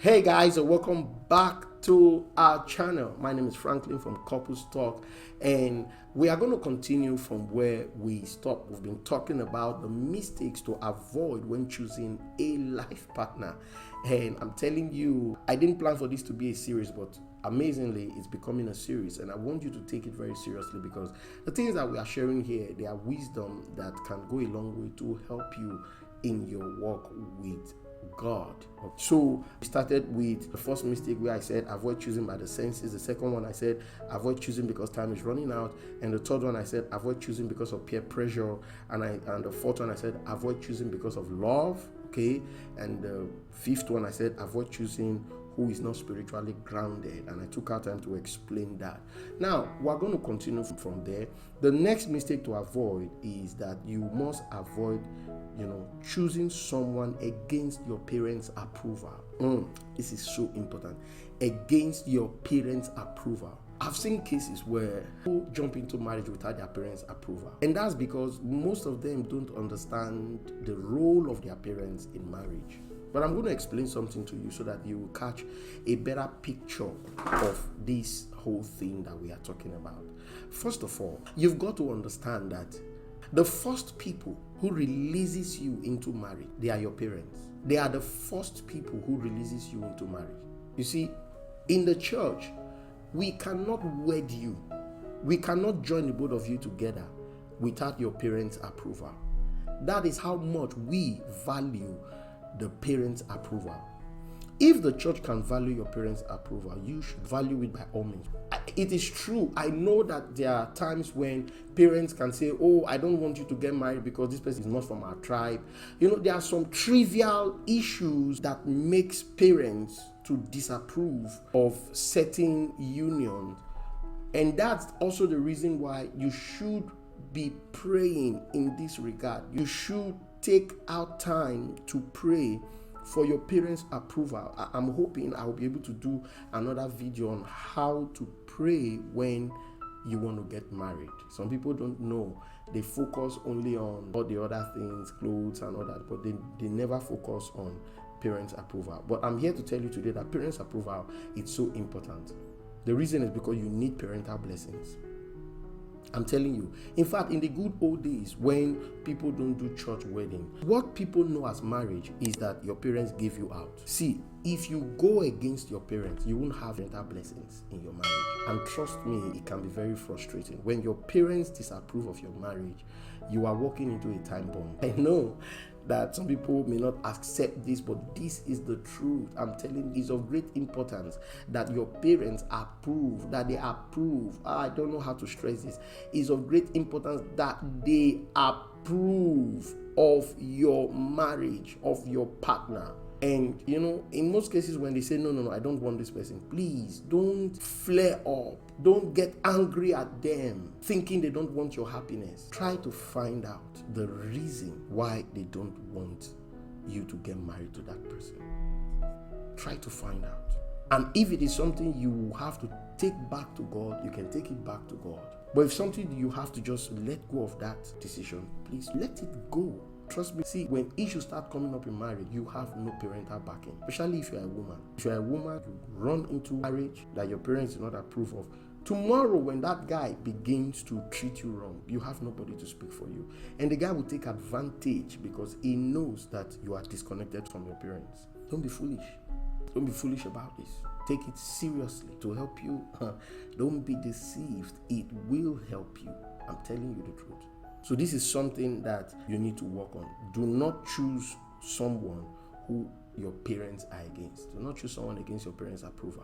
Hey guys, and welcome back to our channel. My name is Franklin from Couples Talk, and we are going to continue from where we stopped. We've been talking about the mistakes to avoid when choosing a life partner. And I'm telling you, I didn't plan for this to be a series, but amazingly, it's becoming a series, and I want you to take it very seriously because the things that we are sharing here, they are wisdom that can go a long way to help you in your walk with God. So we started with the first mistake where I said avoid choosing by the senses. The second one I said avoid choosing because time is running out, and the third one I said avoid choosing because of peer pressure, and the fourth one I said avoid choosing because of love. Okay, and the fifth one I said avoid choosing who is not spiritually grounded, and I took our time to explain that. Now we're going to continue from there. The next mistake to avoid is that you must avoid choosing someone against your parents' approval. This is so important. Against your parents' approval. I've seen cases where people jump into marriage without their parents' approval, and that's because most of them don't understand the role of their parents in marriage. But I'm going to explain something to you so that you will catch a better picture of this whole thing that we are talking about. First of all, you've got to understand that the first people who releases you into marriage, they are your parents. They are the first people who releases you into marriage. You see, in the church, we cannot wed you. We cannot join the both of you together without your parents' approval. That is how much we value the parents' approval. If the church can value your parents' approval, you should value it by all means. It is true. I know that there are times when parents can say, oh, I don't want you to get married because this person is not from our tribe. There are some trivial issues that makes parents to disapprove of certain unions. And that's also the reason why you should be praying in this regard. You should take out time to pray for your parents' approval. I'm hoping I'll be able to do another video on how to pray when you want to get married. Some people don't know. They focus only on all the other things, clothes and all that, but they never focus on parents' approval. But I'm here to tell you today that parents' approval is so important. The reason is because you need parental blessings. I'm telling you. In fact, in the good old days when people don't do church wedding, what people know as marriage is that your parents give you out. See, if you go against your parents, you won't have parental blessings in your marriage. And trust me, it can be very frustrating. When your parents disapprove of your marriage, you are walking into a time bomb. I know that some people may not accept this, but this is the truth. I'm telling you, it's of great importance that your parents approve, that they approve. I don't know how to stress this. It's of great importance that they approve of your marriage, of your partner. And in most cases when they say no, I don't want this person, please don't flare up. Don't get angry at them thinking they don't want your happiness. Try to find out the reason why they don't want you to get married to that person. Try to find out. And if it is something you have to take back to God, you can take it back to God. But if something you have to just let go of that decision, please let it go. Trust me. See, when issues start coming up in marriage, you have no parental backing, especially if you're a woman. If you're a woman, you run into marriage that your parents do not approve of. Tomorrow, when that guy begins to treat you wrong, you have nobody to speak for you. And the guy will take advantage because he knows that you are disconnected from your parents. Don't be foolish. Don't be foolish about this. Take it seriously to help you. Don't be deceived. It will help you. I'm telling you the truth. So this is something that you need to work on. Do not choose someone who your parents are against. Do not choose someone against your parents' approval.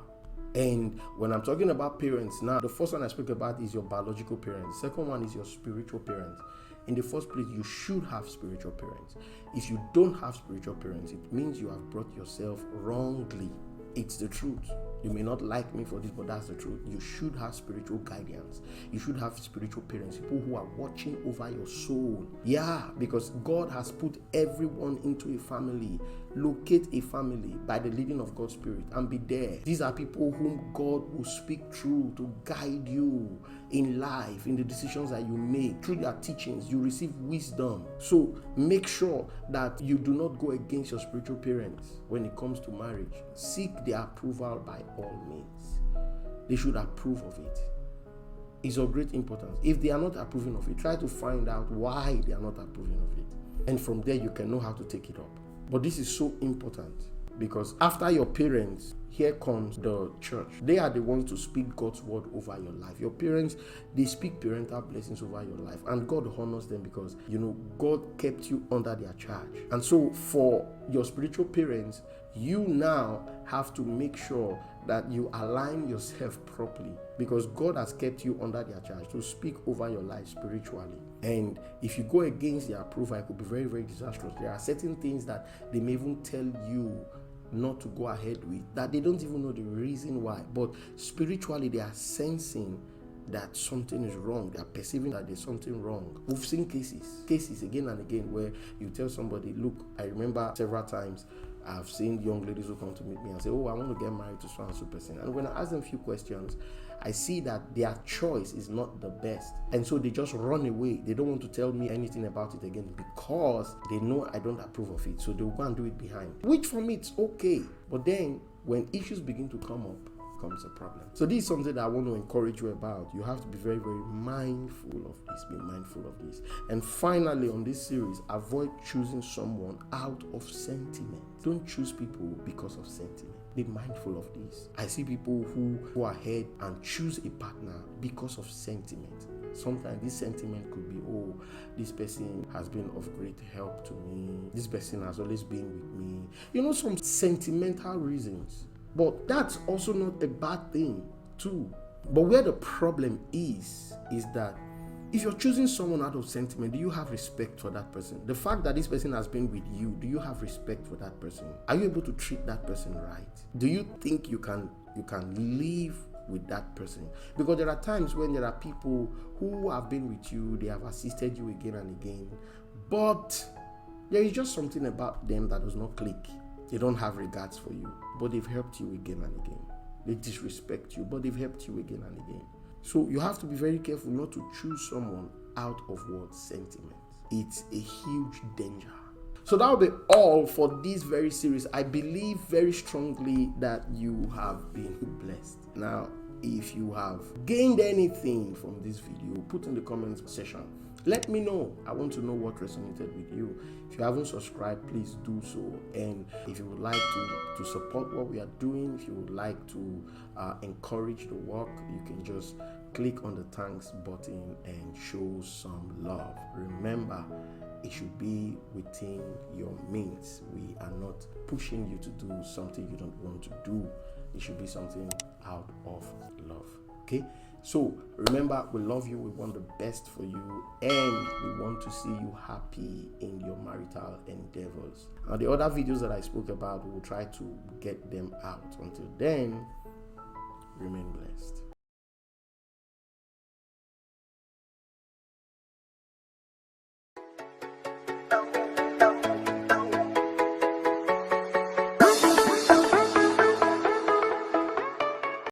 And when I'm talking about parents now, the first one I spoke about is your biological parents. The second one is your spiritual parents. In the first place, you should have spiritual parents. If you don't have spiritual parents, it means you have brought yourself wrongly. It's the truth. You may not like me for this, but that's the truth. You should have spiritual guidance. You should have spiritual parents, people who are watching over your soul. Yeah, because God has put everyone into a family locate a family by the leading of God's Spirit and be there. These are people whom God will speak through to guide you in life, in the decisions that you make. Through their teachings, you receive wisdom. So make sure that you do not go against your spiritual parents when it comes to marriage. Seek their approval by all means. They should approve of it. It's of great importance. If they are not approving of it, try to find out why they are not approving of it. And from there, you can know how to take it up. But this is so important because after your parents, here comes the church. They are the ones to speak God's word over your life. Your parents, they speak parental blessings over your life, and God honors them because, God kept you under their charge. And so for your spiritual parents, you now have to make sure that you align yourself properly because God has kept you under their charge to speak over your life spiritually. And if you go against their approval, it could be very, very disastrous. There are certain things that they may even tell you not to go ahead with that they don't even know the reason why, but spiritually they are sensing that something is wrong. They are perceiving that there's something wrong. We've seen cases again and again where you tell somebody, look, I remember several times I've seen young ladies who come to meet me and say, oh, I want to get married to so and so person. And when I ask them a few questions, I see that their choice is not the best. And so they just run away. They don't want to tell me anything about it again because they know I don't approve of it. So they'll go and do it behind, which for me, it's okay. But then when issues begin to come up, becomes a problem. So this is something that I want to encourage you about. You have to be very, very mindful of this. Be mindful of this. And finally, on this series, avoid choosing someone out of sentiment. Don't choose people because of sentiment. Be mindful of this. I see people who go ahead and choose a partner because of sentiment. Sometimes this sentiment could be, oh, this person has been of great help to me. This person has always been with me. Some sentimental reasons. But that's also not a bad thing too. But where the problem is that if you're choosing someone out of sentiment, do you have respect for that person? The fact that this person has been with you, do you have respect for that person? Are you able to treat that person right? Do you think you can live with that person? Because there are times when there are people who have been with you, they have assisted you again and again, but there is just something about them that does not click. They don't have regards for you, but they've helped you again and again. They disrespect you, but they've helped you again and again. So you have to be very careful not to choose someone out of what sentiment. It's a huge danger. So that will be all for this very series. I believe very strongly that you have been blessed. Now, if you have gained anything from this video, put in the comments section. Let me know. I want to know what resonated with you. If you haven't subscribed, please do so. And if you would like to support what we are doing, if you would like to encourage the work, you can just click on the thanks button and show some love. Remember, it should be within your means. We are not pushing you to do something you don't want to do. It should be something out of love. Okay? So remember, we love you, we want the best for you, and we want to see you happy in your marital endeavors. Now, the other videos that I spoke about, we will try to get them out. Until then, remain blessed.